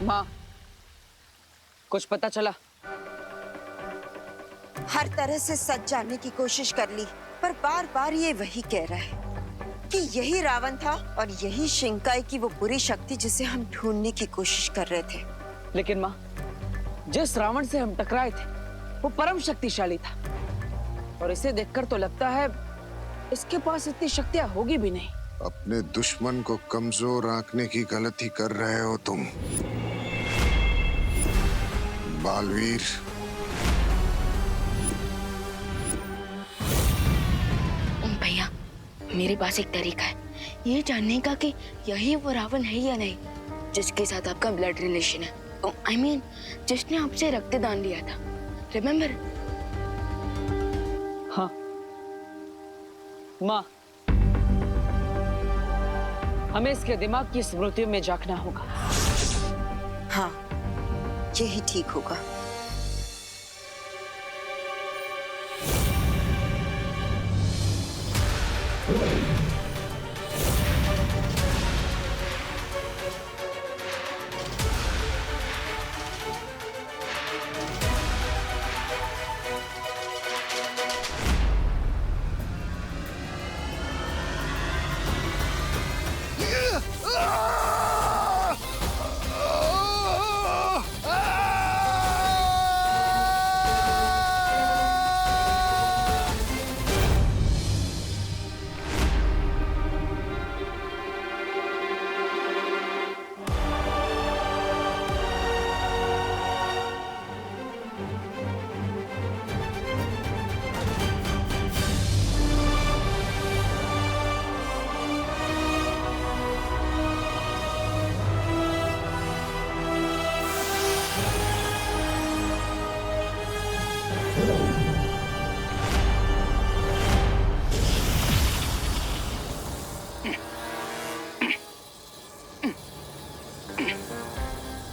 माँ, कुछ पता चला? हर तरह से सच जानने की कोशिश कर ली, पर बार बार ये वही कह रहा है कि यही रावण था और यही शिंकाई की वो बुरी शक्ति जिसे हम ढूंढने की कोशिश कर रहे थे। लेकिन माँ, जिस रावण से हम टकराए थे वो परम शक्तिशाली था, और इसे देखकर तो लगता है इसके पास इतनी शक्तियां होगी भी नहीं। अपने दुश्मन को कमजोर आंकने की गलती कर रहे हो तुम, बालवीर। भैया, मेरे पास एक तरीका है ये जानने का कि यही वो रावण है या नहीं जिसके साथ आपका ब्लड रिलेशन है। I mean, जिसने आपसे रक्तदान लिया था, रिमेम्बर? हाँ माँ, हमें इसके दिमाग की स्मृतियों में झांकना होगा। हाँ, यही ठीक होगा।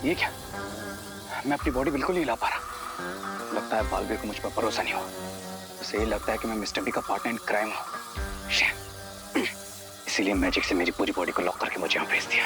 ये क्या? मैं अपनी बॉडी बिल्कुल नहीं हिला पा रहा। लगता है बालवीर को मुझ पर भरोसा नहीं हुआ। उसे ये लगता है कि मैं मिस्टर बी का पार्टनर इन क्राइम हूँ। इसीलिए मैजिक से मेरी पूरी बॉडी को लॉक करके मुझे यहाँ भेज दिया।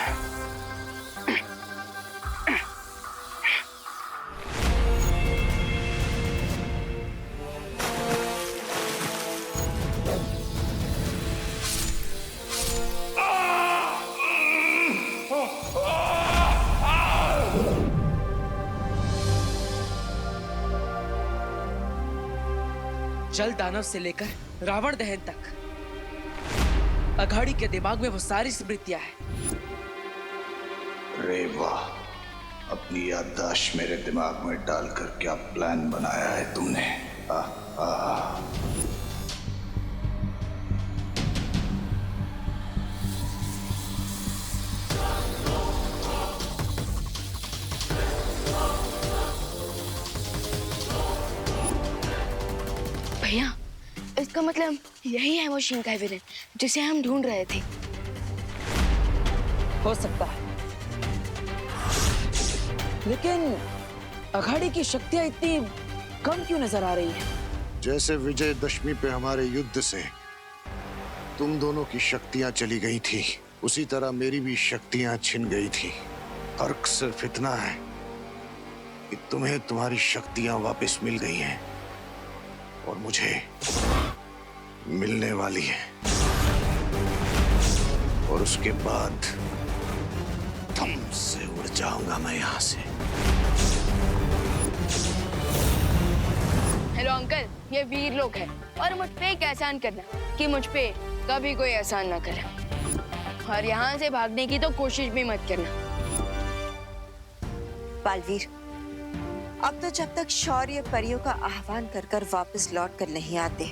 जल दानव से लेकर रावण दहन तक अघाड़ी के दिमाग में वो सारी स्मृतियां हैं। अरे वाह, अपनी याददाश्त मेरे दिमाग में डालकर क्या प्लान बनाया है तुमने। भैया, इसका मतलब यही है वो शिंकाई विलेन जिसे हम ढूंढ रहे थे। हो सकता है, लेकिन अघाड़ी की शक्तियां इतनी कम क्यों नजर आ रही है? जैसे विजयदशमी पे हमारे युद्ध से तुम दोनों की शक्तियां चली गई थी, उसी तरह मेरी भी शक्तियां छिन गई थी। फर्क सिर्फ इतना है कि तुम्हें तुम्हारी शक्तियां वापस मिल गई हैं और मुझे मिलने वाली है, और उसके बाद थम से उड़ जाऊंगा मैं यहां से। हेलो अंकल, ये वीर लोग हैं और मुझ पे एक एहसान करना कि मुझ पे कभी कोई एहसान ना करे, और यहाँ से भागने की तो कोशिश भी मत करना। बालवीर, अब तो जब तक शौर्य परियों का आह्वान कर कर वापस लौट कर नहीं आते,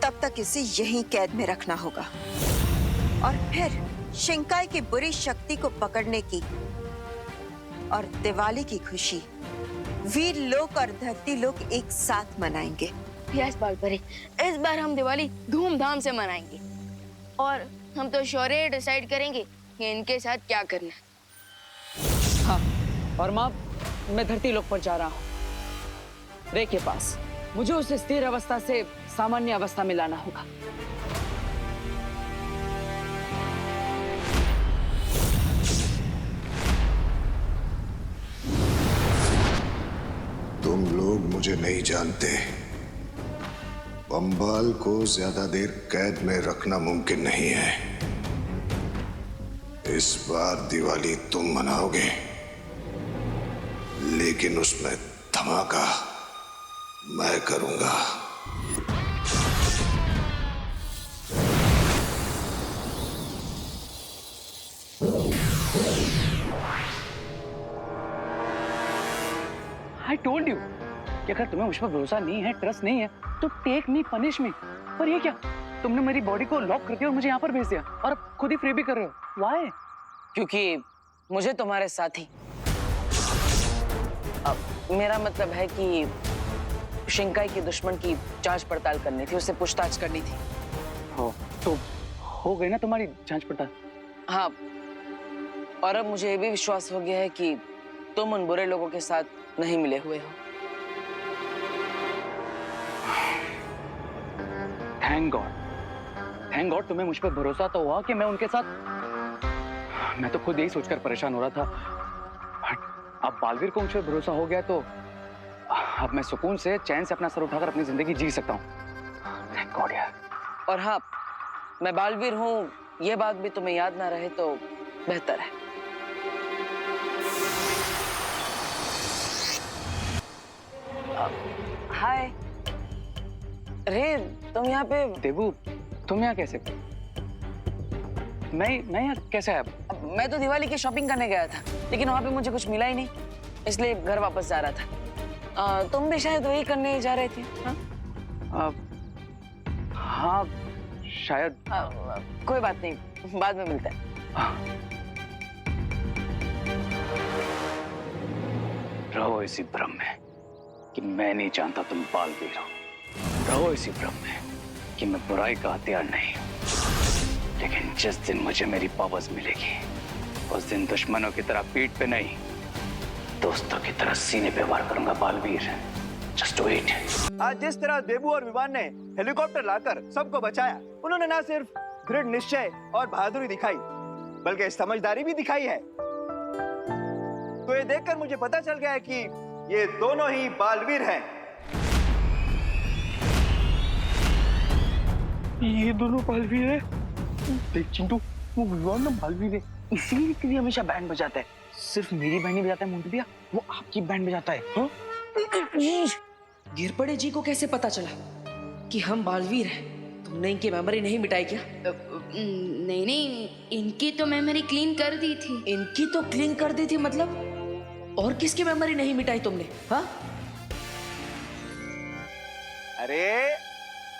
तब तक इसे यहीं कैद में रखना होगा, और फिर शिंकाई की बुरी शक्ति को पकड़ने की और दिवाली की खुशी वीर लोक और धरती लोक एक साथ मनाएंगे। यस बालपरी, इस बार हम दिवाली धूमधाम से मनाएंगे, और हम तो शौर्य डिसाइड करेंगे कि इनके साथ क्या करना है। हाँ, और माँ, मैं धरती लोक पर जा रहा हूँ, रे के पास। मुझे उसे स्थिर अवस्था से सामान्य अवस्था में लाना होगा। मुझे नहीं जानते। बम्बाल को ज्यादा देर कैद में रखना मुमकिन नहीं है। इस बार दिवाली तुम मनाओगे, लेकिन उसमें धमाका मैं करूंगा। आई टोल्ड यू कि अगर तुम्हें मुझ पर भरोसा नहीं है, ट्रस्ट नहीं है, तो टेक मी, पनिश मी। पर ये क्या, तुमने मेरी बॉडी को लॉक कर दिया और मुझे यहाँ पर भेज दिया, और अब खुद ही फ्री भी कर रहे हो। व्हाई? क्योंकि मुझे तुम्हारे साथ ही, अब मेरा मतलब है कि शिंकाई की दुश्मन की जांच पड़ताल करनी थी, उससे पूछताछ करनी थी। हो तो हो गई ना तुम्हारी जांच पड़ताल? हाँ, और अब मुझे ये भी विश्वास हो गया है कि तुम उन बुरे लोगों के साथ नहीं मिले हुए हो। थैंक गॉड तुम्हें मुझ पर भरोसा तो हुआ कि मैं उनके साथ। मैं तो खुद यही सोचकर परेशान हो रहा था, बट अब बालवीर को मुझ पर भरोसा हो गया तो अब मैं सुकून से, चैन से अपना सर उठाकर अपनी जिंदगी जी सकता हूँ। थैंक गॉड यार। और हाँ, मैं बालवीर हूँ ये बात भी तुम्हें याद ना रहे तो बेहतर है। हाय रे, तुम यहाँ पे? देबू, तुम यहाँ कैसे? मैं यहाँ कैसे आया? मैं तो दिवाली की शॉपिंग करने गया था, लेकिन वहाँ पे मुझे कुछ मिला ही नहीं, इसलिए घर वापस जा रहा था। तुम भी शायद वही करने जा रहे थे? हाँ, हाँ शायद। कोई बात नहीं, बाद में मिलते हैं। रहो इसी भ्रम में कि मैं नहीं जानता तुम बालवीर हो। रहो इसी भ्रम में कि मैं बुराई का हथियार नहीं हूं। लेकिन जिस दिन मुझे मेरी पावर्स मिलेगी, उस दिन दुश्मनों की तरह पीठ पे नहीं, दोस्तों की तरह सीने पे वार करूंगा बालवीर। Just wait. आज जिस तरह देबू और विवान ने हेलीकॉप्टर लाकर सबको बचाया, उन्होंने ना सिर्फ दृढ़ निश्चय और बहादुरी दिखाई, बल्कि समझदारी भी दिखाई है। तो ये देखकर मुझे पता चल गया है कि ये दोनों ही बालवीर हैं। ये दोनों बालवीर है? देख चिंटू, वो विवान ना बालवीर है, इसीलिए तेरी हमेशा बैंड बजाता है। सिर्फ मेरी बैंड नहीं बजाता है मोंटू भैया, वो आपकी बैंड बजाता है। हाँ? गिरपड़े जी को कैसे पता चला कि हम बालवीर हैं? तुमने इनकी मेमोरी नहीं मिटाई क्या? नहीं, इनकी तो मेमोरी क्लीन कर दी थी। इनकी तो क्लीन कर दी थी मतलब? और किसकी मेमोरी नहीं मिटाई तुमने? हाँ? अरे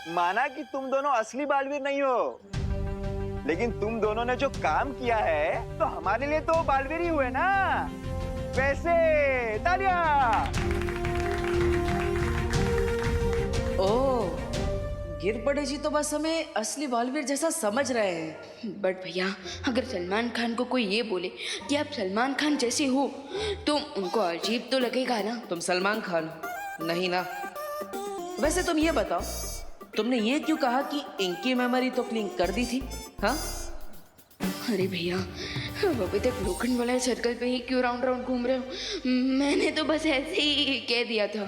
माना कि तुम दोनों असली बालवीर नहीं हो, लेकिन तुम दोनों ने जो काम किया है तो हमारे लिए तो बालवीर ही हुए ना। वैसे तालियां। ओह, गिरपड़े जी तो बस हमें असली बालवीर जैसा समझ रहे हैं। बट भैया, अगर सलमान खान को कोई ये बोले कि आप सलमान खान जैसे हो, तो उनको अजीब तो लगेगा ना। तुम सलमान खान हो? नहीं ना। वैसे तुम ये बताओ, तुमने ये क्यों कहा कि इनकी मेमोरी तो क्लीन कर दी थी? हाँ? अरे भैया, अब अभी तक लोखंड वाला सर्कल पे ही क्यों राउंड राउंड घूम रहे हो? मैंने तो बस ऐसे ही कह दिया था।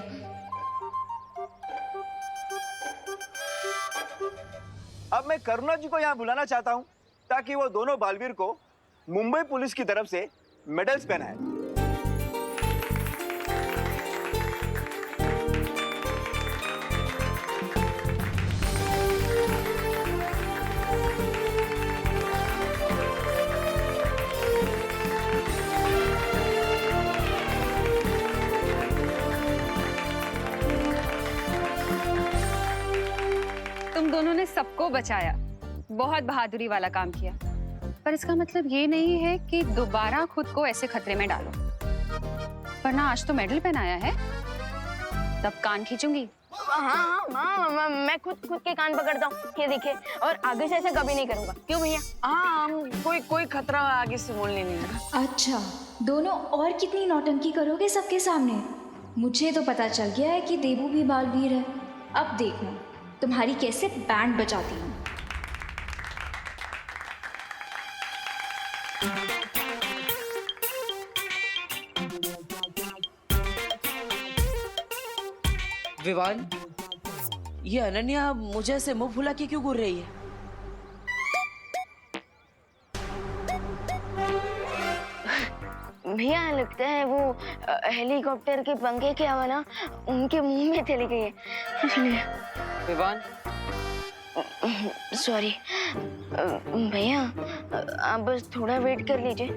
अब मैं करुणा जी को यहाँ बुलाना चाहता हूँ ताकि वो दोनों बालवीर को मुंबई पुलिस की तरफ से मेडल्स पहनाए। तुम दोनों ने सबको बचाया, बहुत बहादुरी वाला काम किया, पर इसका मतलब ये नहीं है कि दोबारा खुद को ऐसे खतरे में डालो। वरना आज तो मेडल पहनाया है, तब कान खींचूंगी। हाँ, मैं खुद के कान पकड़ता हूँ, ये देखिए, और आगे से ऐसा कभी नहीं करूँगा। क्यों भैया? हाँ, हम कोई खतरा आगे से बोलने नहीं। अच्छा, दोनों और कितनी नौटंकी करोगे सबके सामने? मुझे तो पता चल गया है कि देबू भी बालवीर है। अब देखना तुम्हारी कैसे बैंड बजाती हूँ। विवान, ये अनन्या मुझे ऐसे मुंह फुला के क्यों घूर रही है? भैया लगता है वो हेलीकॉप्टर के पंखे की हवा ना उनके मुंह में चली गई है, इसलिए। विवान, सॉरी भैया, आप बस थोड़ा वेट कर लीजिए।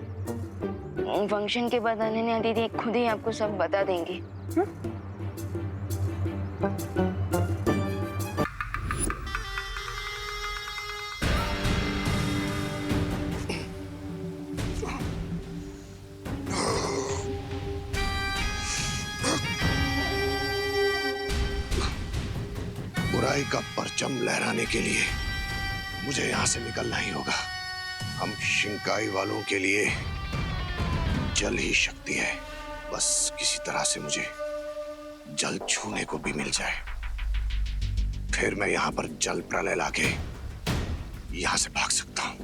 फंक्शन के बाद अनन्या दीदी खुद ही आपको सब बता देंगी। बुराई का परचम लहराने के लिए मुझे यहाँ से निकलना ही होगा। हम शिंकाई वालों के लिए जल ही शक्ति है। बस किसी तरह से मुझे जल छूने को भी मिल जाए, फिर मैं यहाँ पर जल प्रलय लाके यहाँ से भाग सकता हूँ।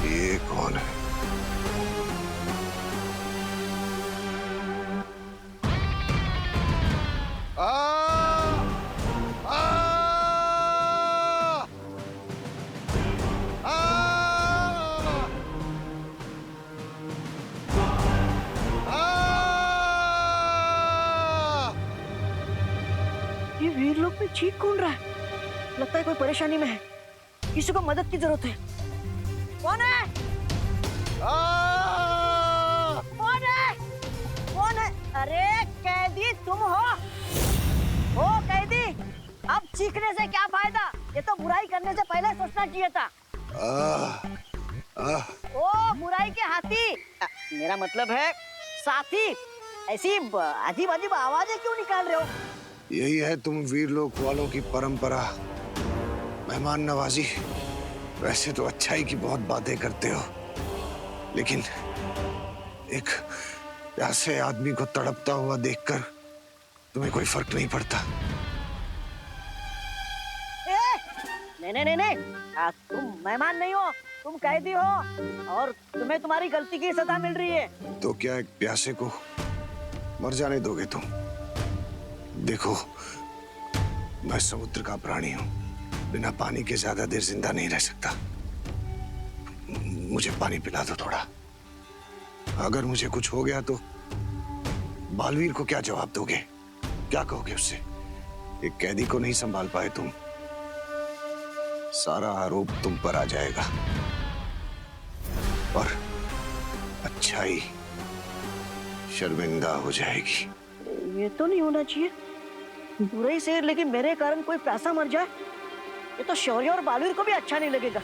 ये कौन है? ये वीर लोग में चीख कौन रहा है? लगता है कोई परेशानी में है, किसी को मदद की जरूरत है। कौन है? कौन है? कौन है? अरे कैदी तुम हो कैदी? अब चीखने से क्या फायदा? ये तो बुराई करने से पहले सोचना चाहिए था। ओ बुराई के हाथी, मेरा मतलब है साथी। ऐसी अजीब अजीब आवाजें क्यों निकाल रहे हो? यही है तुम वीर लोक वालों की परंपरा, मेहमान नवाजी। वैसे तो अच्छाई की बहुत बातें करते हो, लेकिन एक प्यासे आदमी को तड़पता हुआ देखकर तुम्हें कोई फर्क नहीं पड़ता। नहीं, तुम मेहमान नहीं हो, तुम कैदी हो और तुम्हें तुम्हारी गलती की सजा मिल रही है। तो क्या एक प्यासे को मर जाने दोगे तुम? देखो, मैं समुद्र का प्राणी हूं, बिना पानी के ज्यादा देर जिंदा नहीं रह सकता। मुझे पानी पिला दो थोड़ा। अगर मुझे कुछ हो गया तो बालवीर को क्या जवाब दोगे? क्या कहोगे उससे? एक कैदी को नहीं संभाल पाए तुम, सारा आरोप तुम पर आ जाएगा और अच्छाई शर्मिंदा हो जाएगी। ये तो नहीं होना चाहिए, बुराई से लेकिन मेरे कारण कोई प्यासा मर जाए, ये तो शौर्य और बालवीर को भी अच्छा नहीं लगेगा।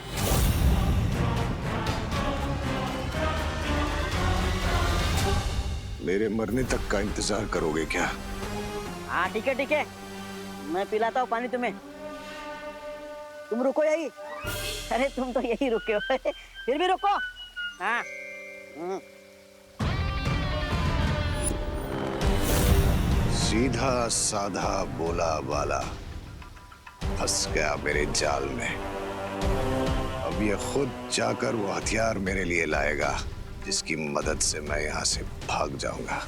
मेरे मरने तक का इंतजार करोगे क्या? हाँ ठीक है, मैं पिलाता हूँ पानी तुम्हें। तुम रुको यही। अरे तुम तो यही रुके हो फिर भी रुको। हाँ सीधा साधा बोला वाला फंस गया मेरे जाल में। अब ये खुद जाकर वो हथियार मेरे लिए लाएगा जिसकी मदद से मैं यहाँ से भाग जाऊंगा।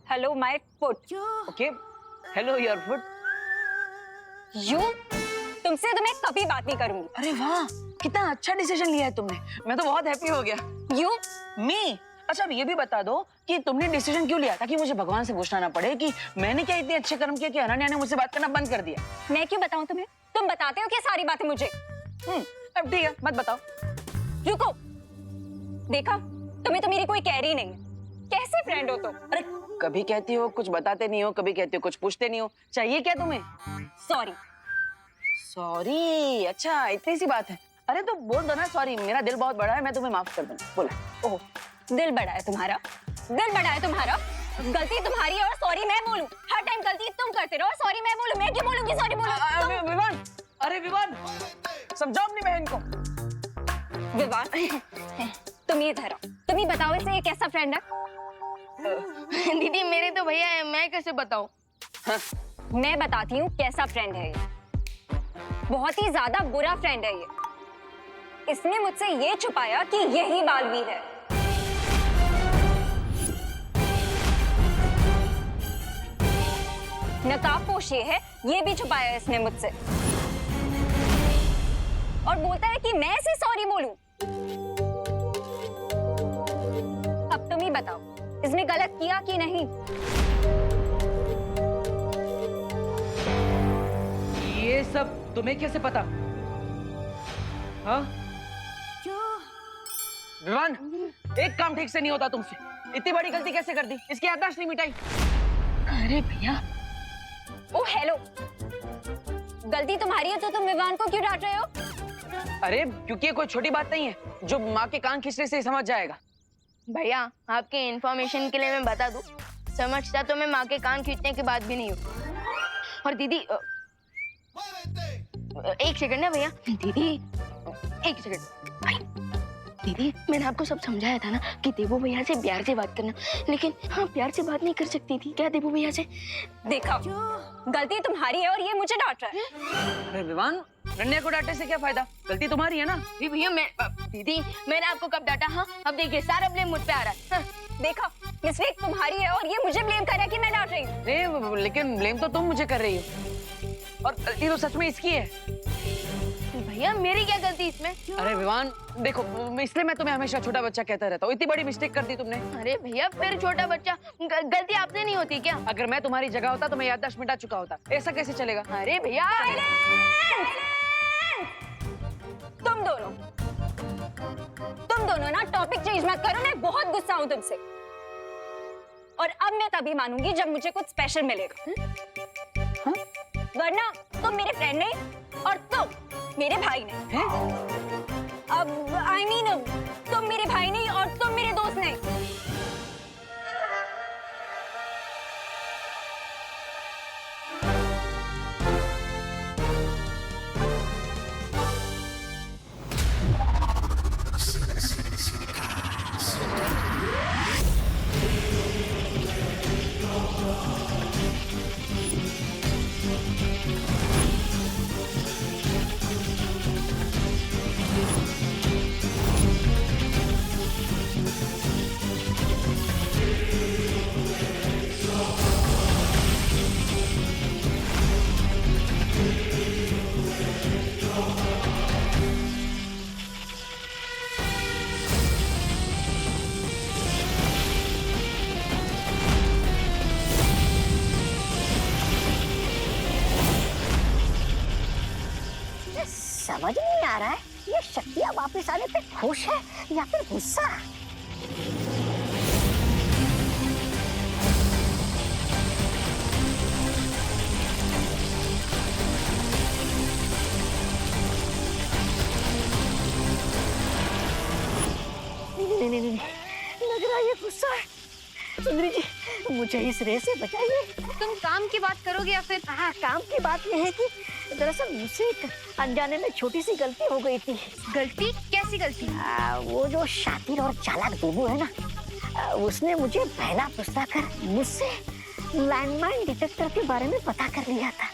Hello my foot. Okay, hello your foot. You तुमसे तो मैं कभी बात नहीं करूंगी। अरे वाह, कितना अच्छा डिसीजन लिया है तुमने। मैं तो बहुत हैप्पी हो गया। यू मी, अच्छा अब ये भी बता दो कि तुमने डिसीजन क्यों लिया, ताकि मुझे भगवान से पूछना ना पड़े कि मैंने क्या इतने अच्छे कर्म किए कि अनन्या ने मुझसे बात करना बंद कर दिया। मैं क्यों बताऊं तुम्हें? तुम बताते हो क्या सारी बातें मुझे? अब ठीक है, मत बताओ। रुको, देखा तुम्हें तो मेरी कोई कैरी नहीं है। कैसे फ्रेंड हो तुम? अरे कभी कहती हो कुछ बताते नहीं हो, कभी कहती हो कुछ पूछते नहीं हो। चाहिए क्या तुम्हें? सॉरी। सॉरी? अच्छा इतनी सी बात है। अरे तो बोल दो ना सॉरी, मेरा दिल बहुत बड़ा है, मैं तुम्हें माफ कर दूंगा। बोला। ओह, दिल बड़ा है तुम्हारा? दिल बड़ा है तुम्हारा? गलती तुम्हारी है और सॉरी मैं बोलूं? हर टाइम गलती तुम करते रहो और सॉरी मैं बोलूं? मैं क्यों बोलूंगी सॉरी बोलूं? विवान, अरे विवान, समझाओ अपनी बहन को। विवान, तुम ये ठहराओ, तुम ही बताओ इसे ये कैसा फ्रेंड है? दीदी मेरे तो भैया है, मैं कैसे बताऊं? मैं बताती हूँ कैसा फ्रेंड है ये। बहुत ही ज्यादा बुरा फ्रेंड है ये। इसने मुझसे ये छुपाया कि यही बालवीर है। नकाबपोश ये है, ये भी छुपाया इसने मुझसे। और बोलता है कि मैं इसे सॉरी बोलूं। अब तुम ही बताओ, इसने गलत किया कि नहीं? ये सब तुम्हें कैसे पता? हाँ? विवान, एक काम ठीक से नहीं होता तुमसे। इतनी बड़ी गलती कैसे कर दी? इसकी याददाश्त नहीं मिटाई। अरे भैया, ओ हेलो, गलती तुम्हारी है तो तुम विवान को क्यों डांट रहे हो? अरे क्योंकि ये कोई छोटी बात नहीं है जो माँ के कान खींचने से ही समझ जाएगा। भैया आपके इन्फॉर्मेशन के लिए मैं बता दूं, समझता तो मैं माँ के कान खींचने के बाद भी नहीं हूँ। और दीदी, एक सेकंड ना भैया, दीदी एक सेकंड। दीदी, मैंने आपको सब समझाया था ना कि देवू भैया से प्यार से बात करना, लेकिन हाँ प्यार से बात नहीं कर सकती थी क्या देवू भैया से? देखा, गलती तुम्हारी है और ये मुझे डांट रहा है। अरे विवान, रन्या को डांटने से क्या फायदा? गलती तुम्हारी है ना। भैया दीदी, मैंने आपको कब डांटा? हाँ अब देखिए, सारा ब्लेम मुझ पे आ रहा है। हाँ। देखा, मिस्टेक तुम्हारी है और ये मुझे ब्लेम कर रहा है कि मैं डांट रही हूँ। नहीं, लेकिन ब्लेम तो तुम मुझे कर रही हो और गलती तो सच में इसकी है। भैया मेरी क्या गलती इसमें? अरे विवान देखो, इसलिए मैं तुम्हें हमेशा छोटा बच्चा कहता रहता हूँ। इतनी बड़ी मिस्टेक कर दी तुमने। अरे भैया फिर छोटा बच्चा, गलती आपसे नहीं होती क्या? अगर मैं तुम्हारी जगह होता तो मैं याददाश्त मिटा चुका होता। ऐसा कैसे चलेगा? अरे भैया, तुम दोनों ना टॉपिक चेंज मत करो, मैं बहुत गुस्सा हूँ तुमसे। और अब मैं तभी मानूंगी जब मुझे कुछ स्पेशल मिलेगा। हाँ? वरना तुम मेरे फ्रेंड नहीं और तुम मेरे भाई नहीं। अब I mean, तुम मेरे भाई नहीं और तुम मेरे दोस्त नहीं। समझ नहीं आ रहा है, ये शक्तियाँ वापस आने पे खुश है या फिर गुस्सा? नहीं, लग रहा है ये गुस्सा है। सुंदरी जी, मुझे इस रेस से बचाइए। तुम काम की बात करोगे या फिर? हाँ, काम की बात यह है कि दरअसल मुझसे एक अनजाने में छोटी सी गलती हो गई थी। गलती? कैसी गलती? वो जो शातिर और चालाक देवू है ना, उसने मुझे पहला पुस्ता कर मुझसे लैंडमाइन डिटेक्टर के बारे में पता कर लिया था।